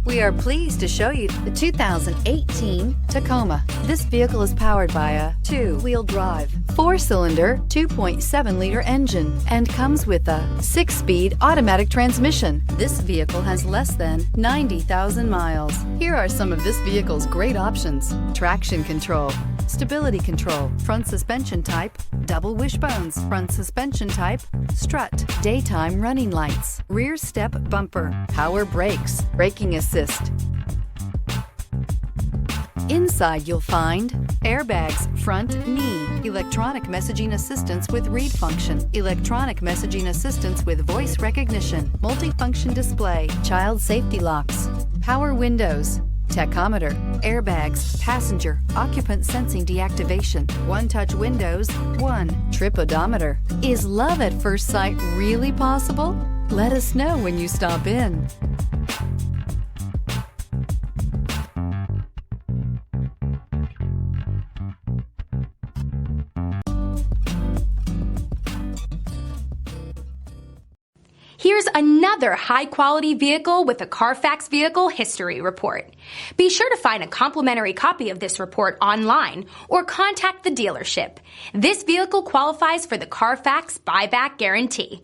We are pleased to show you the 2018 Tacoma. This vehicle is powered by a two-wheel drive, four-cylinder, 2.7-liter engine and comes with a 6-speed automatic transmission. This vehicle has less than 90,000 miles. Here are some of this vehicle's great options: traction control, stability control, front suspension type, double wishbones, front suspension type, strut, daytime running lights, rear step bumper, power brakes, braking assist. Inside you'll find airbags, front knee, electronic messaging assistance with read function, electronic messaging assistance with voice recognition, multifunction display, child safety locks, power windows, tachometer, airbags, passenger, occupant sensing deactivation, one-touch windows, one trip odometer. Is love at first sight really possible? Let us know when you stop in. Here's another high-quality vehicle with a Carfax Vehicle History Report. Be sure to find a complimentary copy of this report online or contact the dealership. This vehicle qualifies for the Carfax Buyback Guarantee.